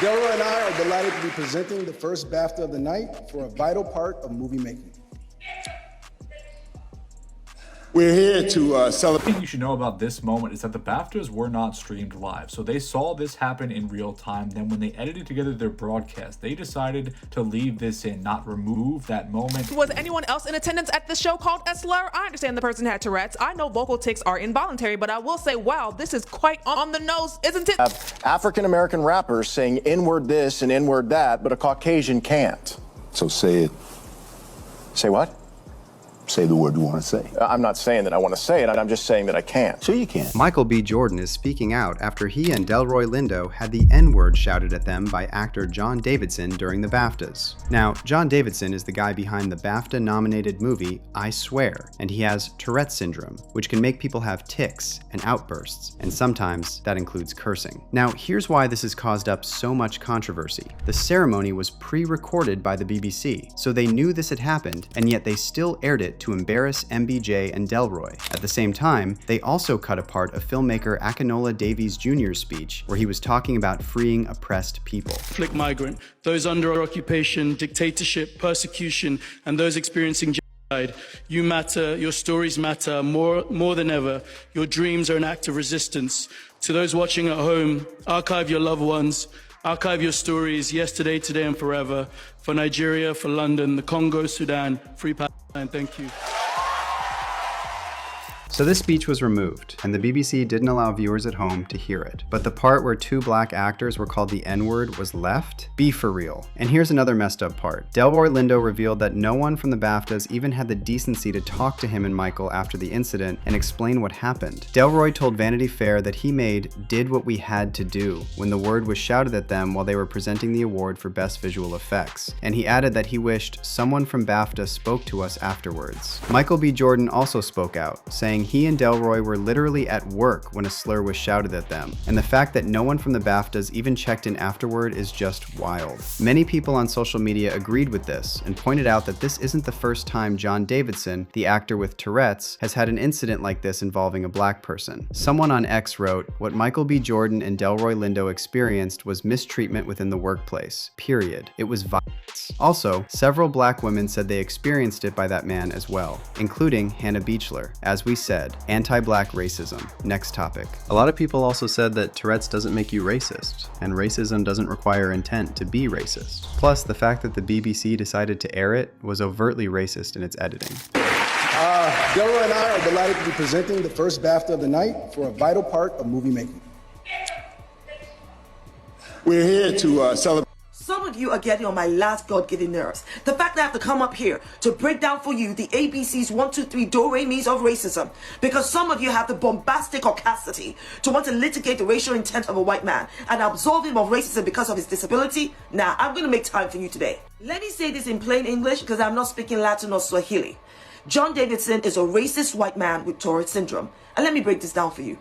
Delroy and I are delighted to be presenting the first BAFTA of the night for a vital part of movie making. We're here to celebrate. The thing you should know about this moment is that the BAFTAs were not streamed live, so they saw this happen in real time. Then when they edited together their broadcast, they decided to leave this in, not remove that moment. Was anyone else in attendance at the show called a slur? I understand the person had Tourette's. I know vocal tics are involuntary, but I will say, wow, this is quite on the nose, isn't it? African-American rappers saying N-word this and N-word that, but a Caucasian can't. So say it. Say what? Say the word you want to say. I'm not saying that I want to say it, I'm just saying that I can't. So you can. Michael B. Jordan is speaking out after he and Delroy Lindo had the N-word shouted at them by actor John Davidson during the BAFTAs. Now, John Davidson is the guy behind the BAFTA-nominated movie I Swear, and he has Tourette syndrome, which can make people have tics and outbursts, and sometimes that includes cursing. Now, here's why this has caused up so much controversy. The ceremony was pre-recorded by the BBC, so they knew this had happened, and yet they still aired it to embarrass MBJ and Delroy. At the same time, they also cut apart a filmmaker Akinola Davies Jr.'s speech where he was talking about freeing oppressed people. Conflict migrant, those under occupation, dictatorship, persecution, and those experiencing genocide. You matter, your stories matter more than ever. Your dreams are an act of resistance. To those watching at home, archive your loved ones, archive your stories, yesterday, today, and forever. For Nigeria, for London, the Congo, Sudan, free Palestine. Thank you. So this speech was removed, and the BBC didn't allow viewers at home to hear it. But the part where two black actors were called the N-word was left? Be for real. And here's another messed up part. Delroy Lindo revealed that no one from the BAFTAs even had the decency to talk to him and Michael after the incident and explain what happened. Delroy told Vanity Fair that he did what we had to do when the word was shouted at them while they were presenting the award for Best Visual Effects. And he added that he wished someone from BAFTA spoke to us afterwards. Michael B. Jordan also spoke out, saying he and Delroy were literally at work when a slur was shouted at them, and the fact that no one from the BAFTAs even checked in afterward is just wild. Many people on social media agreed with this and pointed out that this isn't the first time John Davidson, the actor with Tourette's, has had an incident like this involving a black person. Someone on X wrote, "What Michael B. Jordan and Delroy Lindo experienced was mistreatment within the workplace. Period. It was violence." Also, several black women said they experienced it by that man as well, including Hannah Beachler. As we said, anti-black racism. Next topic. A lot of people also said that Tourette's doesn't make you racist, and racism doesn't require intent to be racist. Plus, the fact that the BBC decided to air it was overtly racist in its editing. Delroy and I are delighted to be presenting the first BAFTA of the night for a vital part of movie making. We're here to celebrate. Some of you are getting on my last God-given nerves. The fact that I have to come up here to break down for you the ABC's 1, 2, 3 do-re-mis of racism, because some of you have the bombastic audacity to want to litigate the racial intent of a white man and absolve him of racism because of his disability. Now, I'm going to make time for you today. Let me say this in plain English because I'm not speaking Latin or Swahili. John Davidson is a racist white man with Tourette syndrome. And let me break this down for you.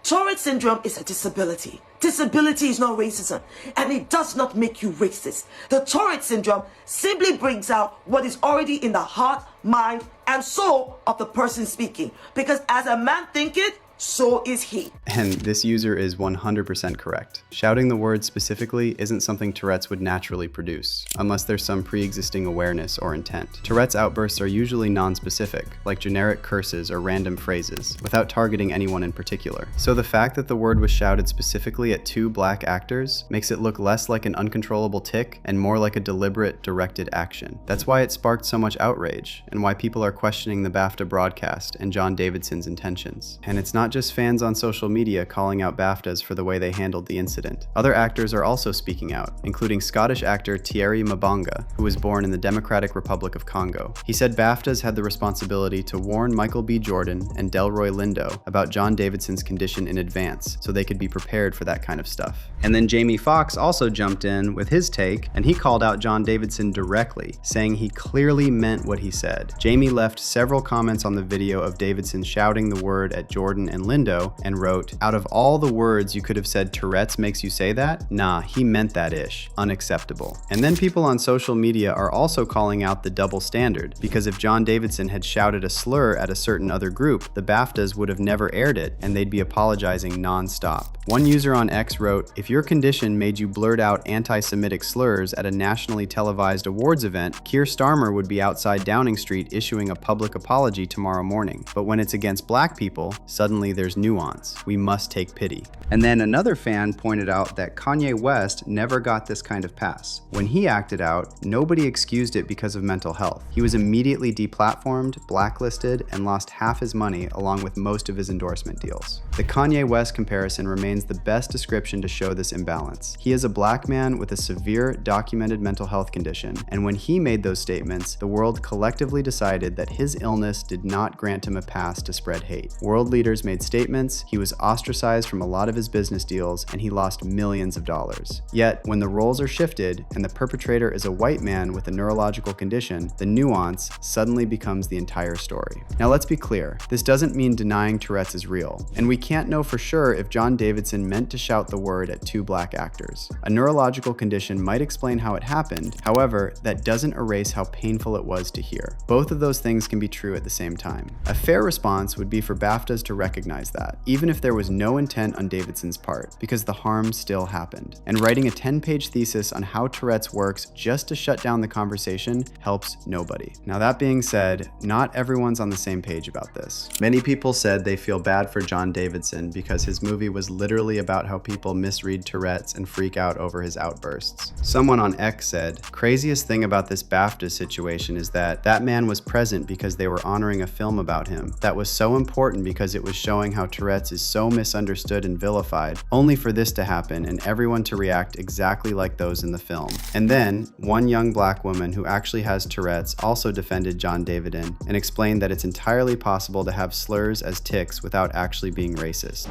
Tourette syndrome is a disability. Disability is not racism, and it does not make you racist. The Tourette syndrome simply brings out what is already in the heart, mind, and soul of the person speaking. Because as a man thinketh, so is he. And this user is 100% correct. Shouting the word specifically isn't something Tourette's would naturally produce, unless there's some pre-existing awareness or intent. Tourette's outbursts are usually non-specific, like generic curses or random phrases, without targeting anyone in particular. So the fact that the word was shouted specifically at two black actors makes it look less like an uncontrollable tic and more like a deliberate, directed action. That's why it sparked so much outrage, and why people are questioning the BAFTA broadcast and John Davidson's intentions. And it's not just fans on social media calling out BAFTAs for the way they handled the incident. Other actors are also speaking out, including Scottish actor Thierry Mabanga, who was born in the Democratic Republic of Congo. He said BAFTAs had the responsibility to warn Michael B. Jordan and Delroy Lindo about John Davidson's condition in advance so they could be prepared for that kind of stuff. And then Jamie Foxx also jumped in with his take, and he called out John Davidson directly, saying he clearly meant what he said. Jamie left several comments on the video of Davidson shouting the word at Jordan and and Lindo and wrote, "Out of all the words you could have said Tourette's makes you say that? Nah, he meant that ish. Unacceptable." And then people on social media are also calling out the double standard, because if John Davidson had shouted a slur at a certain other group, the BAFTAs would have never aired it and they'd be apologizing non-stop. One user on X wrote, "If your condition made you blurt out anti-Semitic slurs at a nationally televised awards event, Keir Starmer would be outside Downing Street issuing a public apology tomorrow morning. But when it's against black people, suddenly there's nuance. We must take pity." And then another fan pointed out that Kanye West never got this kind of pass. When he acted out, nobody excused it because of mental health. He was immediately deplatformed, blacklisted, and lost half his money along with most of his endorsement deals. The Kanye West comparison remains the best description to show this imbalance. He is a black man with a severe documented mental health condition, and when he made those statements, the world collectively decided that his illness did not grant him a pass to spread hate. World leaders made statements, he was ostracized from a lot of his business deals, and he lost millions of dollars. Yet, when the roles are shifted and the perpetrator is a white man with a neurological condition, the nuance suddenly becomes the entire story. Now let's be clear, this doesn't mean denying Tourette's is real, and we can't know for sure if John Davidson meant to shout the word at two black actors. A neurological condition might explain how it happened, however, that doesn't erase how painful it was to hear. Both of those things can be true at the same time. A fair response would be for BAFTAs to recognize that, even if there was no intent on Davidson's part, because the harm still happened. And writing a 10-page thesis on how Tourette's works just to shut down the conversation helps nobody. Now that being said, not everyone's on the same page about this. Many people said they feel bad for John Davidson because his movie was literally about how people misread Tourette's and freak out over his outbursts. Someone on X said, "Craziest thing about this BAFTA situation is that man was present because they were honoring a film about him that was so important because it was showing how Tourette's is so misunderstood and vilified, only for this to happen and everyone to react exactly like those in the film." And then, one young black woman who actually has Tourette's also defended John Davidson and explained that it's entirely possible to have slurs as tics without actually being racist.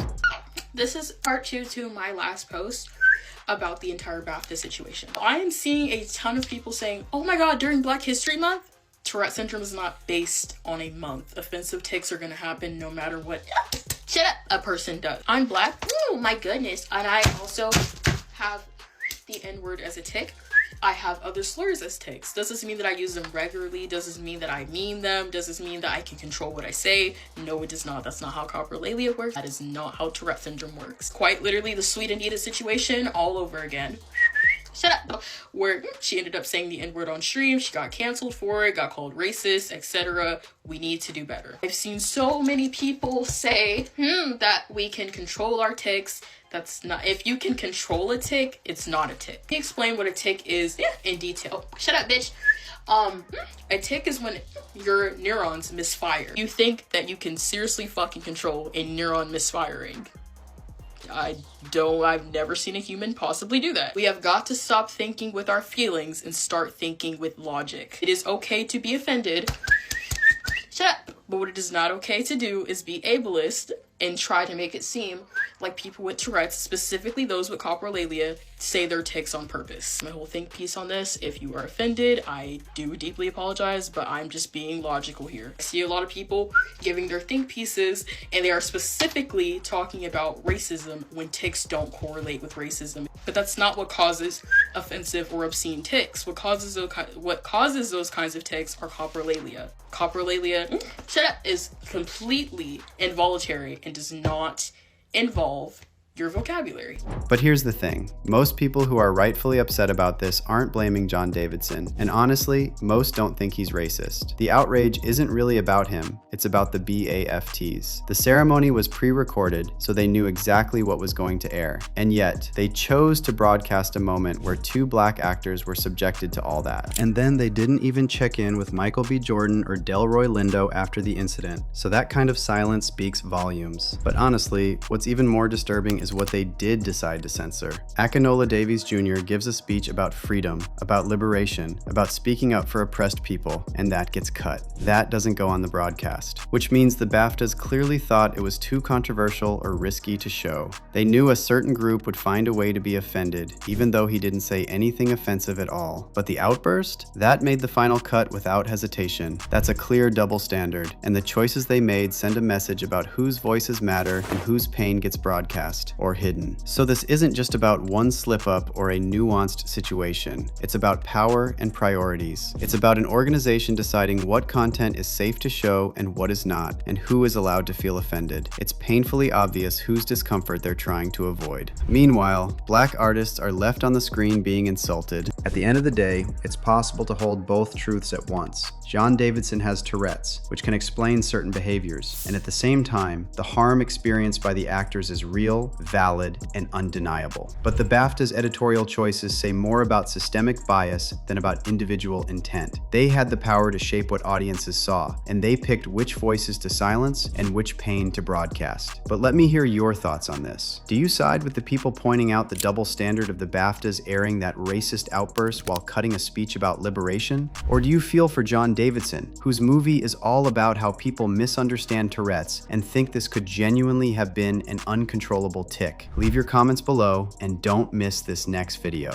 This is part 2 to my last post about the entire BAFTA situation. I am seeing a ton of people saying, "Oh my god, during Black History Month, Tourette syndrome is not based on a month. Offensive tics are gonna happen no matter what shut up a person does. I'm black, oh my goodness, and I also have the N-word as a tic. I have other slurs as tics. Does this mean that I use them regularly? Does this mean that I mean them? Does this mean that I can control what I say? No, it does not. That's not how coprolalia works. That is not how Tourette syndrome works. Quite literally the Sweet Anita situation all over again. Shut up. Where she ended up saying the N-word on stream, she got canceled for it, got called racist, etc. We need to do better. I've seen so many people say, that we can control our tics. That's not, if you can control a tic, it's not a tic. Let me explain what a tic is in detail. Shut up, bitch. A tic is when your neurons misfire. You think that you can seriously fucking control a neuron misfiring. I've never seen a human possibly do that. We have got to stop thinking with our feelings and start thinking with logic. It is okay to be offended. Shut up. But what it is not okay to do is be ableist and try to make it seem like people with Tourette's, specifically those with coprolalia, say their tics on purpose. My whole think piece on this, if you are offended, I do deeply apologize, but I'm just being logical here. I see a lot of people giving their think pieces and they are specifically talking about racism when tics don't correlate with racism. But that's not what causes offensive or obscene tics. What causes those kinds of tics are coprolalia. Coprolalia, shut up, is completely involuntary and does not involve your vocabulary. But here's the thing. Most people who are rightfully upset about this aren't blaming John Davidson, and honestly, most don't think he's racist. The outrage isn't really about him, it's about the BAFTs. The ceremony was pre-recorded, so they knew exactly what was going to air, and yet, they chose to broadcast a moment where two black actors were subjected to all that. And then they didn't even check in with Michael B. Jordan or Delroy Lindo after the incident, so that kind of silence speaks volumes. But honestly, what's even more disturbing is is what they did decide to censor. Akinola Davies Jr. gives a speech about freedom, about liberation, about speaking up for oppressed people, and that gets cut. That doesn't go on the broadcast, which means the BAFTAs clearly thought it was too controversial or risky to show. They knew a certain group would find a way to be offended, even though he didn't say anything offensive at all. But the outburst? That made the final cut without hesitation. That's a clear double standard, and the choices they made send a message about whose voices matter and whose pain gets broadcast or hidden. So this isn't just about one slip-up or a nuanced situation. It's about power and priorities. It's about an organization deciding what content is safe to show and what is not, and who is allowed to feel offended. It's painfully obvious whose discomfort they're trying to avoid. Meanwhile, black artists are left on the screen being insulted. At the end of the day, it's possible to hold both truths at once. John Davidson has Tourette's, which can explain certain behaviors, and at the same time, the harm experienced by the actors is real, valid, and undeniable. But the BAFTA's editorial choices say more about systemic bias than about individual intent. They had the power to shape what audiences saw, and they picked which voices to silence and which pain to broadcast. But let me hear your thoughts on this. Do you side with the people pointing out the double standard of the BAFTAs airing that racist outburst while cutting a speech about liberation? Or do you feel for John Davidson, whose movie is all about how people misunderstand Tourette's and think this could genuinely have been an uncontrollable tic? Leave your comments below and don't miss this next video.